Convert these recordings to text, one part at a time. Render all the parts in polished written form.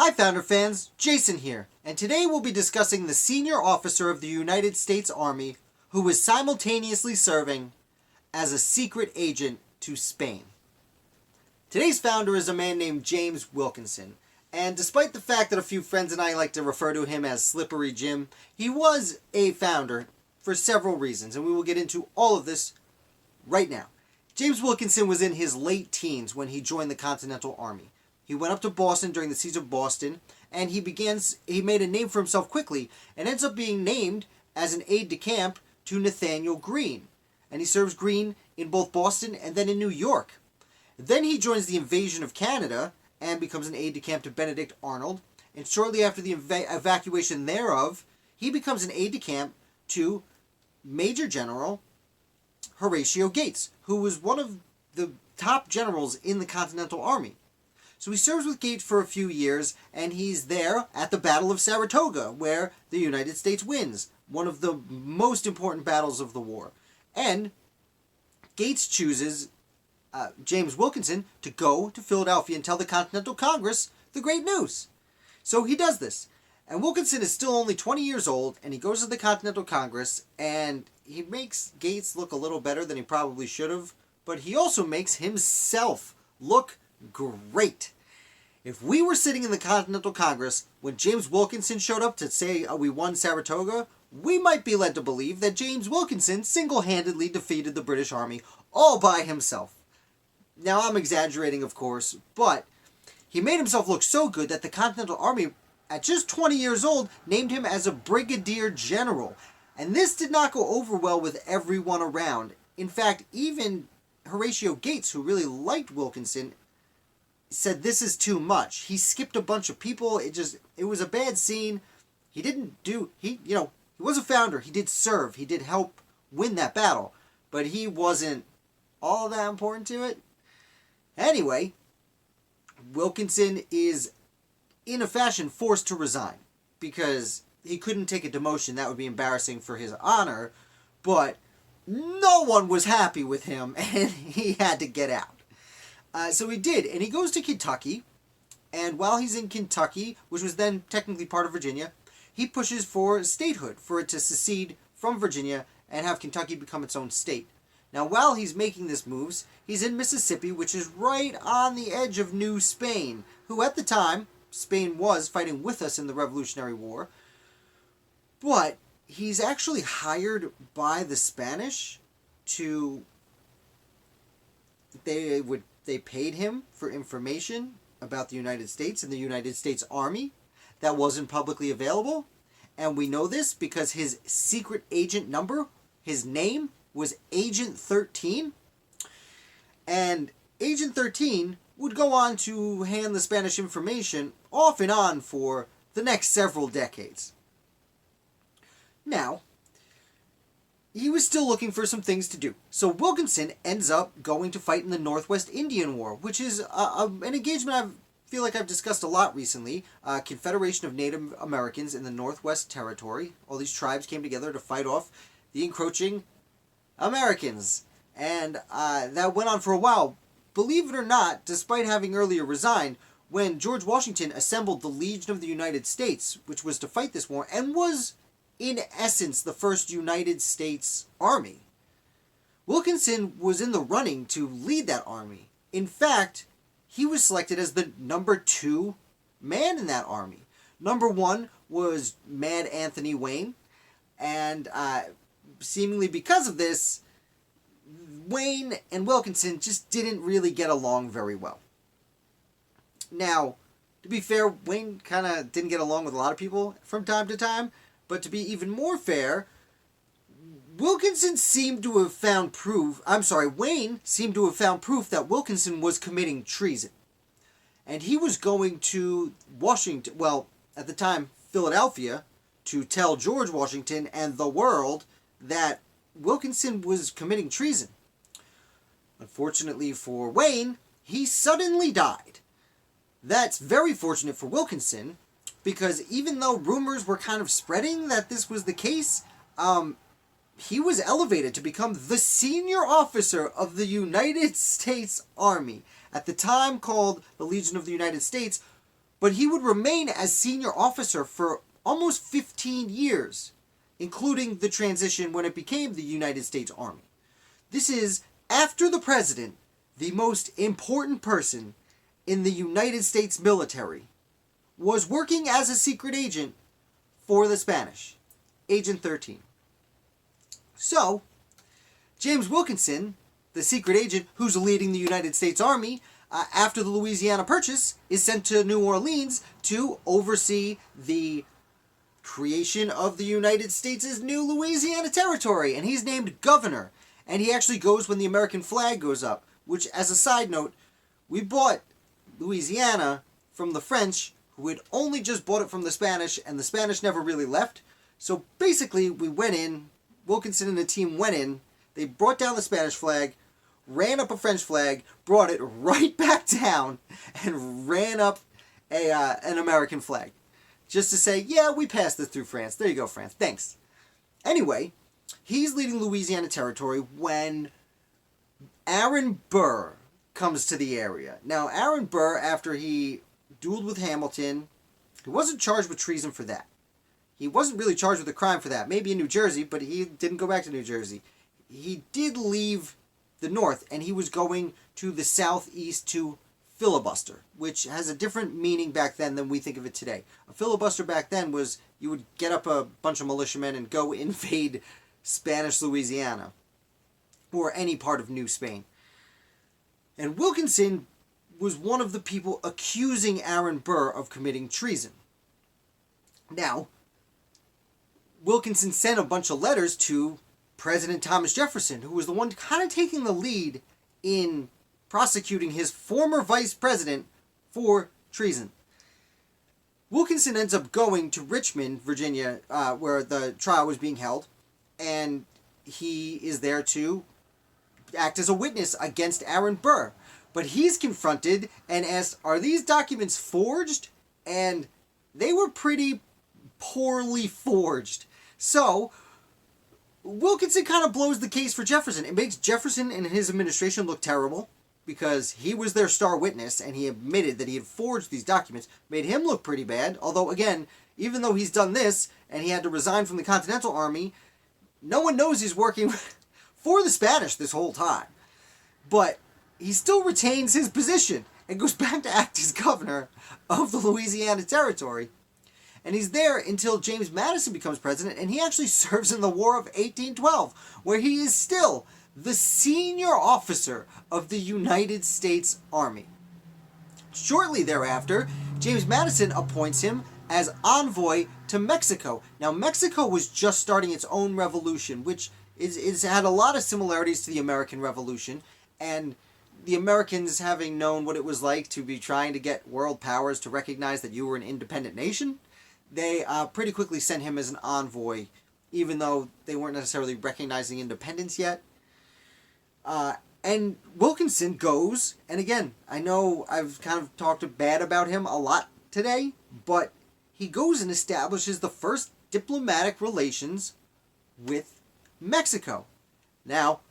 Hi Founder fans, Jason here, and today we'll be discussing the senior officer of the United States Army who was simultaneously serving as a secret agent to Spain. Today's founder is a man named James Wilkinson, and despite the fact that a few friends and I like to refer to him as Slippery Jim, he was a founder for several reasons, and we will get into all of this right now. James Wilkinson was in his late teens when he joined the Continental Army. He went up to Boston during the siege of Boston, and he made a name for himself quickly, and ends up being named as an aide-de-camp to Nathaniel Greene. And he serves Greene in both Boston and then in New York. Then he joins the invasion of Canada and becomes an aide-de-camp to Benedict Arnold. And shortly after the evacuation thereof, he becomes an aide-de-camp to Major General Horatio Gates, who was one of the top generals in the Continental Army. So he serves with Gates for a few years, and he's there at the Battle of Saratoga, where the United States wins, one of the most important battles of the war. And Gates chooses James Wilkinson to go to Philadelphia and tell the Continental Congress the great news. So he does this. And Wilkinson is still only 20 years old, and he goes to the Continental Congress, and he makes Gates look a little better than he probably should have, but he also makes himself look great. If we were sitting in the Continental Congress when James Wilkinson showed up to say we won Saratoga, we might be led to believe that James Wilkinson single-handedly defeated the British Army all by himself. Now, I'm exaggerating, of course, but he made himself look so good that the Continental Army, at just 20 years old, named him as a Brigadier General. And this did not go over well with everyone around. In fact, even Horatio Gates, who really liked Wilkinson, said this is too much. He skipped a bunch of people. It was a bad scene. He was a founder. He did serve. He did help win that battle. But he wasn't all that important to it. Anyway, Wilkinson is, in a fashion, forced to resign because he couldn't take a demotion. That would be embarrassing for his honor. But no one was happy with him, and he had to get out. So he did, and he goes to Kentucky, and while he's in Kentucky, which was then technically part of Virginia, he pushes for statehood, for it to secede from Virginia and have Kentucky become its own state. Now, while he's making this moves, he's in Mississippi, which is right on the edge of New Spain, who at the time, Spain was fighting with us in the Revolutionary War, but he's actually hired by the Spanish to... They paid him for information about the United States and the United States Army that wasn't publicly available. And we know this because his secret agent number, his name, was Agent 13. And Agent 13 would go on to hand the Spanish information off and on for the next several decades. Now, he was still looking for some things to do. So Wilkinson ends up going to fight in the Northwest Indian War, which is an engagement I feel like I've discussed a lot recently. Confederation of Native Americans in the Northwest Territory. All these tribes came together to fight off the encroaching Americans. And that went on for a while. Believe it or not, despite having earlier resigned, when George Washington assembled the Legion of the United States, which was to fight this war, and was in essence the first United States Army, Wilkinson was in the running to lead that army. In fact, he was selected as the number 2 man in that army. Number 1 was Mad Anthony Wayne, and seemingly because of this, Wayne and Wilkinson just didn't really get along very well. Now, to be fair, Wayne kind of didn't get along with a lot of people from time to time. But to be even more fair, Wayne seemed to have found proof that Wilkinson was committing treason. And he was going to Washington, well, at the time, Philadelphia, to tell George Washington and the world that Wilkinson was committing treason. Unfortunately for Wayne, he suddenly died. That's very fortunate for Wilkinson, because even though rumors were kind of spreading that this was the case, he was elevated to become the senior officer of the United States Army, at the time called the Legion of the United States, but he would remain as senior officer for almost 15 years, including the transition when it became the United States Army. This is, after the president, the most important person in the United States military was working as a secret agent for the Spanish, Agent 13. So, James Wilkinson, the secret agent who's leading the United States Army after the Louisiana Purchase, is sent to New Orleans to oversee the creation of the United States' new Louisiana Territory, and he's named governor. And he actually goes when the American flag goes up, which, as a side note, we bought Louisiana from the French, who had only just bought it from the Spanish, and the Spanish never really left. So basically, we went in, Wilkinson and the team went in, they brought down the Spanish flag, ran up a French flag, brought it right back down, and ran up an American flag. Just to say, yeah, we passed this through France. There you go, France. Thanks. Anyway, he's leading Louisiana Territory when Aaron Burr comes to the area. Now, Aaron Burr, after he dueled with Hamilton, he wasn't charged with treason for that. He wasn't really charged with a crime for that. Maybe in New Jersey, but he didn't go back to New Jersey. He did leave the North, and he was going to the Southeast to filibuster, which has a different meaning back then than we think of it today. A filibuster back then was you would get up a bunch of militiamen and go invade Spanish Louisiana or any part of New Spain. And Wilkinson was one of the people accusing Aaron Burr of committing treason. Now, Wilkinson sent a bunch of letters to President Thomas Jefferson, who was the one kind of taking the lead in prosecuting his former vice president for treason. Wilkinson ends up going to Richmond, Virginia, where the trial was being held, and he is there to act as a witness against Aaron Burr. But he's confronted and asked, are these documents forged? And they were pretty poorly forged. So, Wilkinson kind of blows the case for Jefferson. It makes Jefferson and his administration look terrible, because he was their star witness and he admitted that he had forged these documents. Made him look pretty bad, although again, even though he's done this and he had to resign from the Continental Army, no one knows he's working for the Spanish this whole time. But he still retains his position and goes back to act as governor of the Louisiana Territory. And he's there until James Madison becomes president, and he actually serves in the War of 1812, where he is still the senior officer of the United States Army. Shortly thereafter, James Madison appoints him as envoy to Mexico. Now, Mexico was just starting its own revolution, which is had a lot of similarities to the American Revolution, and the Americans, having known what it was like to be trying to get world powers to recognize that you were an independent nation, they pretty quickly sent him as an envoy, even though they weren't necessarily recognizing independence yet. And Wilkinson goes, and again, I know I've kind of talked bad about him a lot today, but he goes and establishes the first diplomatic relations with Mexico. Now,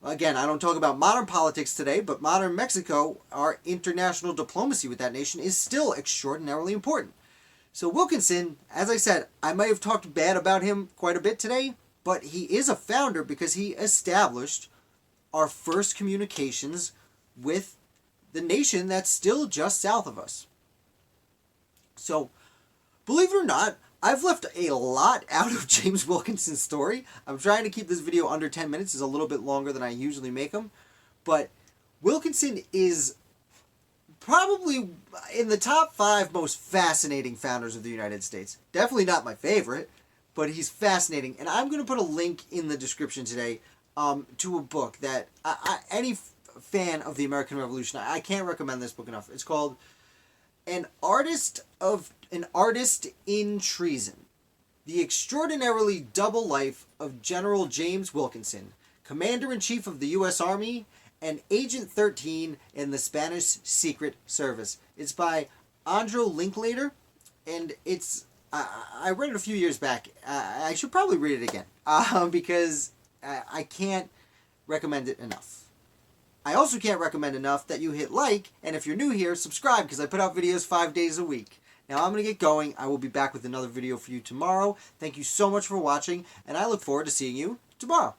again, I don't talk about modern politics today, but modern Mexico, our international diplomacy with that nation is still extraordinarily important. So Wilkinson, as I said, I might have talked bad about him quite a bit today, but he is a founder because he established our first communications with the nation that's still just south of us. So, believe it or not, I've left a lot out of James Wilkinson's story. I'm trying to keep this video under 10 minutes. It's a little bit longer than I usually make them. But Wilkinson is probably in the top 5 most fascinating founders of the United States. Definitely not my favorite, but he's fascinating. And I'm going to put a link in the description today to a book that any fan of the American Revolution, I can't recommend this book enough. It's called An Artist in Treason: The Extraordinarily Double Life of General James Wilkinson, Commander-in-Chief of the U.S. Army and Agent 13 in the Spanish Secret Service. It's by Andrew Linklater, and it's I read it a few years back. I should probably read it again because I can't recommend it enough. I also can't recommend enough that you hit like, and if you're new here, subscribe, because I put out videos 5 days a week. Now I'm going to get going. I will be back with another video for you tomorrow. Thank you so much for watching, and I look forward to seeing you tomorrow.